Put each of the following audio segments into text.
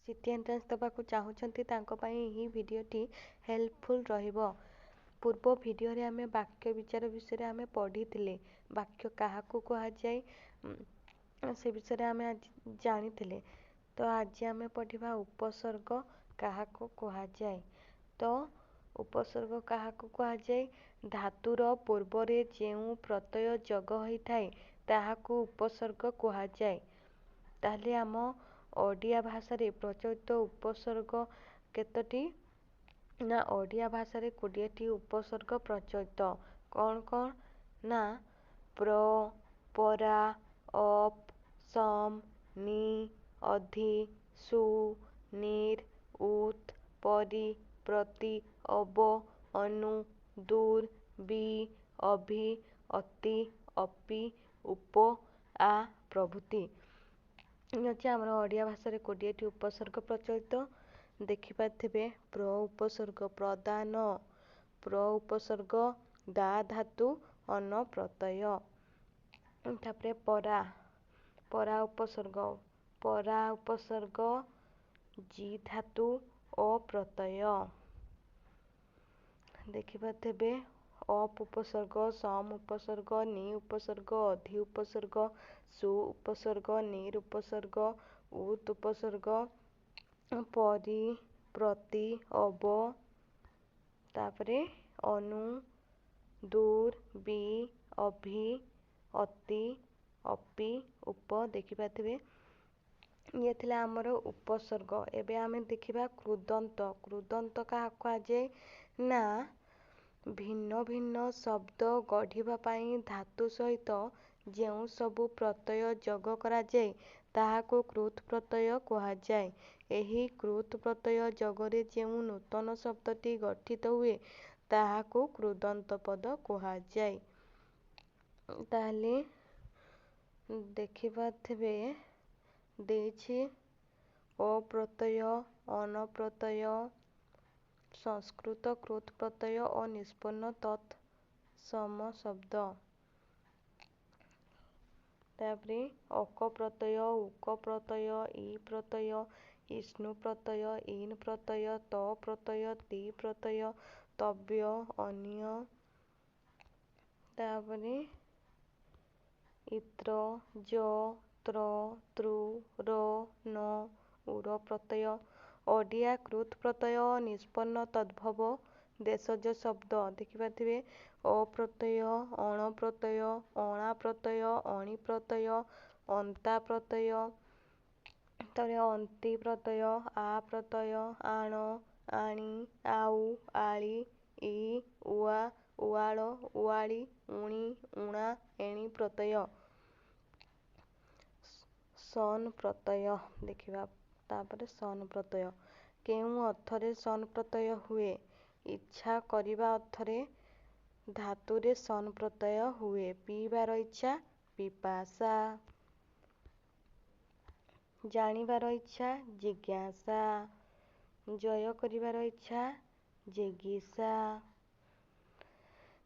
City entrance ଦେବାକୁ ଚାହୁଁଛନ୍ତି ତାଙ୍କ ପାଇଁ ଏହି ଭିଡ଼ିଓଟି ହେଲ୍ପଫୁଲ୍ ରହିବ। ପୂର୍ବ ଭିଡ଼ିଓରେ ଆମେ ବାକ୍ୟ ବିଚାର ବିଷୟରେ ଆମେ ପଢ଼ିଥିଲେ। ବାକ୍ୟ କାହାକୁ କୁହାଯାଏ ସେ ବିଷୟରେ ଆମେ ଆଜି ଜାଣିଥିଲେ। ତ ଆଜି ଆମେ ପଢ଼ିବା ଉପସର୍ଗ କାହାକୁ କୁହାଯାଏ। ତ ଉପସର୍ଗ କାହାକୁ କୁହାଯାଏ? ଧାତୁର ପୂର୍ବରେ ଯେଉଁ ପ୍ରତ୍ୟୟ ଯୋଗ ହୋଇଥାଏ ତାହାକୁ ଉପସର୍ଗ କୁହାଯାଏ। ତାହେଲେ ଆମ ଓଡ଼ିଆ ଭାଷାରେ ପ୍ରଚଳିତ ଉପସର୍ଗ କେତୋଟି? ନା ଓଡ଼ିଆ ଭାଷାରେ 20ଟି ଉପସର୍ଗ ପ୍ରଚଳିତ। କ'ଣ କ'ଣ? ନା ପ୍ର, ପରା, ଅପ୍, ସମ୍, ନି, ଅଧି, ସୁ, ନିର୍, ଉତ୍, ପରି, ପ୍ରତି, ଅବ, ଅନୁ, ଦୂର୍, ବି, ଅଭି, ଅତି, ଅପି, ଉପ, ଆ ପ୍ରଭୃତି। ଅଛି ଆମର ଓଡ଼ିଆ ଭାଷାରେ 20ଟି ଉପସର୍ଗ ପ୍ରଚଳିତ। ଦେଖିପାରିଥିବେ ପ୍ର ଉପସର୍ଗ ପ୍ରଦାନ, ପ୍ର ଉପସର୍ଗ ଦା ଧାତୁ ଅନ ପ୍ରତ୍ୟୟ। ତାପରେ ପରା, ପରା ଉପସର୍ଗ ଜି ଧାତୁ ଅ ପ୍ରତ୍ୟୟ। ଦେଖିପାରିଥିବେ ଅପ୍ ଉପସର୍ଗ, ସମ୍ ଉପସର୍ଗ, ନି ଉପସର୍ଗ, ଅଧି ଉପସର୍ଗ, ସୁ ଉପସର୍ଗ, ନିର୍ ଉପସର୍ଗ, ଉତ୍ ଉପସର୍ଗ, ପରି, ପ୍ରତି, ଅବ, ତାପରେ ଅନୁ, ଦୂର୍, ବି, ଅଭି, ଅତି, ଅପି, ଉପ। ଦେଖିପାରିଥିବେ ଇଏ ଥିଲା ଆମର ଉପସର୍ଗ। ଏବେ ଆମେ ଦେଖିବା କୃଦନ୍ତ। କୃଦନ୍ତ କାହାକୁ କୁହାଯାଏ? ନା ଭିନ୍ନ ଭିନ୍ନ ଶବ୍ଦ ଗଢ଼ିବା ପାଇଁ ଧାତୁ ସହିତ ଯେଉଁ ସବୁ ପ୍ରତ୍ୟୟ ଯୋଗ କରାଯାଏ ତାହାକୁ କୃତ୍ ପ୍ରତ୍ୟୟ କୁହାଯାଏ। ଏହି କୃତ୍ ପ୍ରତ୍ୟୟ ଯୋଗରେ ଯେଉଁ ନୂତନ ଶବ୍ଦଟି ଗଠିତ ହୁଏ ତାହାକୁ କୃଦନ୍ତ ପଦ କୁହାଯାଏ। ତାହେଲେ ଦେଖିପାରିଥିବେ ଦେଇଛି ଅପ୍ରତ୍ୟୟ, ଅନ ପ୍ରତ୍ୟୟ, ସଂସ୍କୃତ କୃତ୍ ପ୍ରତ୍ୟୟ ଓ ନିଷ୍ପନ୍ନ ତତ୍ ସମ ଶବ୍ଦ। ତାପରେ ଅକ ପ୍ରତ୍ୟୟ, ଉକ ପ୍ରତ୍ୟୟ, ଇ ପ୍ରତ୍ୟୟ, ଇଷ୍ଣୁ ପ୍ରତ୍ୟୟ, ଇନ୍ ପ୍ରତ୍ୟୟ, ତ ପ୍ରତ୍ୟୟ, ତି ପ୍ରତ୍ୟୟ, ତବ୍ୟ, ଅନ୍ୟ। ତାପରେ ଇତ୍ର, ଯ, ତ୍ର, ତୃ, ର, ନ, ଉର ପ୍ରତ୍ୟୟ। ଓଡ଼ିଆ କୃତ୍ ପ୍ରତ୍ୟୟ ନିଷ୍ପନ୍ନ ତଦ୍ଭବ ଦେଶଜ ଶବ୍ଦ। ଦେଖିପାରିଥିବେ ଅପ୍ରତ୍ୟୟ, ଅଣ ପ୍ରତ୍ୟୟ, ଅଣା ପ୍ରତ୍ୟୟ, ଅଣି ପ୍ରତ୍ୟୟ, ଅନ୍ତା ପ୍ରତ୍ୟୟ, ତାପରେ ଅନ୍ତି ପ୍ରତ୍ୟୟ, ଆ ପ୍ରତ୍ୟୟ, ଆଣ, ଆଣି, ଆଉ, ଆଳି, ଇ, ଉଆ, ଉଆଳ, ଉଆଳି, ଉଣି, ଉଣା, ଏଣି ପ୍ରତ୍ୟୟ। ସନ୍ ପ୍ରତ୍ୟୟ ଦେଖିବା। ତାପରେ ସନ୍ ପ୍ରତ୍ୟୟ କେଉଁ ଅର୍ଥରେ ସନ୍ ପ୍ରତ୍ୟୟ ହୁଏ? ଇଚ୍ଛା କରିବା ଅର୍ଥରେ ଧାତୁରେ ସନ୍ ପ୍ରତ୍ୟୟ ହୁଏ। ପିଇବାର ଇଚ୍ଛା ପିପାସା, ଜାଣିବାର ଇଚ୍ଛା ଜିଜ୍ଞାସା, ଜୟ କରିବାର ଇଚ୍ଛା ଜିଗୀଷା।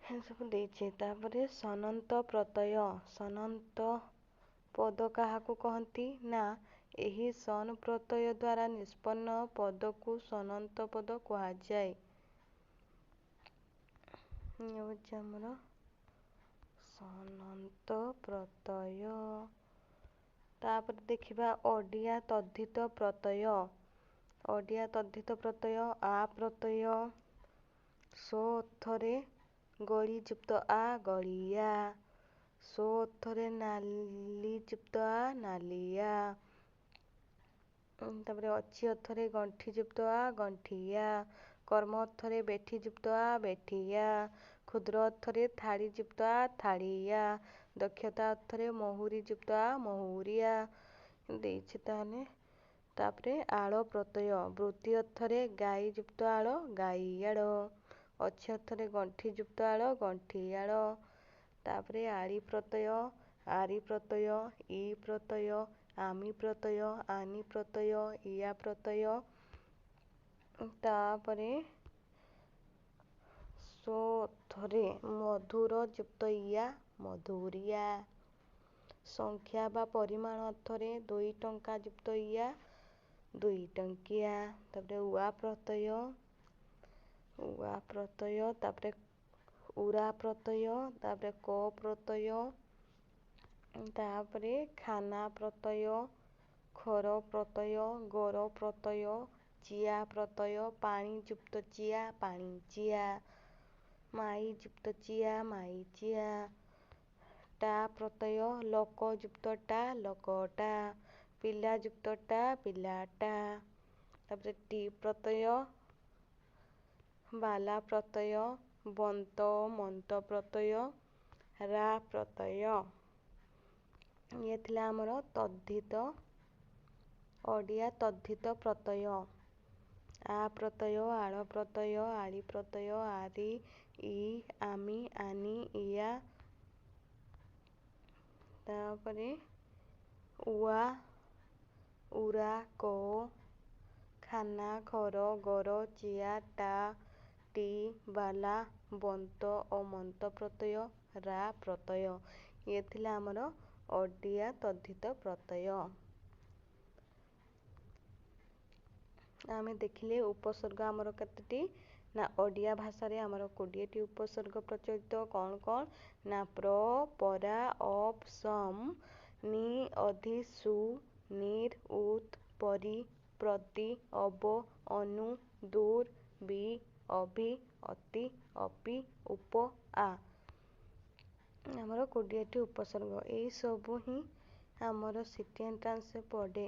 ଏସବୁ ଦେଇଛି। ତାପରେ ସନନ୍ତ ପ୍ରତ୍ୟୟ। ସନନ୍ତ ପଦ କାହାକୁ କହନ୍ତି? ନା ଏହି ସନ୍ ପ୍ରତ୍ୟୟ ଦ୍ୱାରା ନିଷ୍ପନ୍ନ ପଦକୁ ସନନ୍ତ ପଦ କୁହାଯାଏ। ହେଉଛି ଆମର ସନନ୍ତ ପ୍ରତ୍ୟୟ। ତାପରେ ଦେଖିବା ଓଡ଼ିଆ ତଦ୍ଧିତ ପ୍ରତ୍ୟୟ। ଓଡ଼ିଆ ତଦ୍ଧିତ ପ୍ରତ୍ୟୟ ଆ ପ୍ରତ୍ୟୟ ସ୍ୱ ଅର୍ଥରେ ଗଳି ଯୁକ୍ତ ଆ ଗଳିଆ, ସ୍ୱ ଅର୍ଥରେ ନାଲି ଯୁକ୍ତ ଆ ନାଲିଆ, ତାପରେ ଅଛି ଅର୍ଥରେ ଗଣ୍ଠି ଯୁକ୍ତ ଆ ଗଣ୍ଠିଆ, କର୍ମ ଅର୍ଥରେ ବେଠି ଯୁକ୍ତ ଆ ବେଠିଆ, କ୍ଷୁଦ୍ର ଅର୍ଥରେ ଥାଳି ଯୁକ୍ତ ଆ ଥାଳିଆ, ଦକ୍ଷତା ଅର୍ଥରେ ମହୁରୀ ଯୁକ୍ତ ଆ ମହୁରିଆ ଦେଇଛି। ତାପରେ ଆଳ ପ୍ରତ୍ୟୟ ବୃତ୍ତି ଅର୍ଥରେ ଗାଈ ଯୁକ୍ତ ଆଳ ଗାଈଆଳ, ଅଛି ଅର୍ଥରେ ଗଣ୍ଠି ଯୁକ୍ତ ଆଳ ଗଣ୍ଠିଆଳ। ତାପରେ ଆଳି ପ୍ରତ୍ୟୟ, ଆରି ପ୍ରତ୍ୟୟ, ଇ ପ୍ରତ୍ୟୟ, ଆମି ପ୍ରତ୍ୟୟ, ଆନି ପ୍ରତ୍ୟୟ, ଇଆ ପ୍ରତ୍ୟୟ। ତାପରେ ସ୍ୱ ଅର୍ଥରେ ମଧୁର ଯୁକ୍ତ ଇଆ ମଧୁରିଆ, ସଂଖ୍ୟା ବା ପରିମାଣ ଅର୍ଥରେ 2 ଟଙ୍କା ଯୁକ୍ତ ଇଆ ଦୁଇ ଟଙ୍କିଆ। ତାପରେ ଉଆ ପ୍ରତ୍ୟୟ ତାପରେ ଉରା ପ୍ରତ୍ୟୟ ତାପରେ କ ପ୍ରତ୍ୟୟ ତାପରେ ଖାନା ପ୍ରତ୍ୟୟ ଖର ପ୍ରତ୍ୟୟ ଗର ପ୍ରତ୍ୟୟ ଚିଆ ପ୍ରତ୍ୟୟ ପାଣି ଯୁକ୍ତ ଚିଆ ପାଣି ଚିଆ ମାଇ ଯୁକ୍ତ ଚିଆ ମାଇ ଚିଆ ଟା ପ୍ରତ୍ୟୟ ଲୋକ ଯୁକ୍ତ ଟା ଲୋକଟା ପିଲା ଯୁକ୍ତ ଟା ପିଲାଟା। ତାପରେ ଟି ପ୍ରତ୍ୟୟ ବାଲା ପ୍ରତ୍ୟୟ ବନ୍ତ ମନ୍ତ ପ୍ରତ୍ୟୟ ରା ପ୍ରତ୍ୟୟ। ଇଏ ଥିଲା ଆମର ତଦ୍ଧିତ ଓଡ଼ିଆ ତଦ୍ଧିତ ପ୍ରତ୍ୟୟ। ଆ ପ୍ରତ୍ୟୟ ଆଳ ପ୍ରତ୍ୟୟ ଆଳି ପ୍ରତ୍ୟୟ ଆରି ଇ ଆମି ଆନି ଇଆ। ତାପରେ ଉଆ ଉରା କ ଖାନା ଖର ଗର ଚିଆ ଟା ଟି ବାଲା ବନ୍ତ ଓ ମନ୍ତ ପ୍ରତ୍ୟୟ ରା ପ୍ରତ୍ୟୟ। ଇଏ ଥିଲା ଆମର ଓଡ଼ିଆ ତଦ୍ଧିତ ପ୍ରତ୍ୟୟ। ଆମେ ଦେଖିଲେ ଉପସର୍ଗ ଆମର କେତୋଟି ନା ଓଡ଼ିଆ ଭାଷାରେ ଆମର 20ଟି ଉପସର୍ଗ ପ୍ରଚଳିତ କ'ଣ କ'ଣ ନା ପ୍ର ପରା ଅପ୍ ସମ୍ ନି ଅଧି ସୁ ନିର୍ ଉତ୍ ପରି ପ୍ରତି ଅବ ଅନୁ ଦୂର୍ ବି ଅଭି ଅତି ଅପି ଉପ ଆ। ଆମର 20ଟି ଉପସର୍ଗ ଏଇସବୁ ହିଁ ଆମର ସିଟି ଏଣ୍ଟ୍ରାନ୍ସରେ ପଡ଼େ।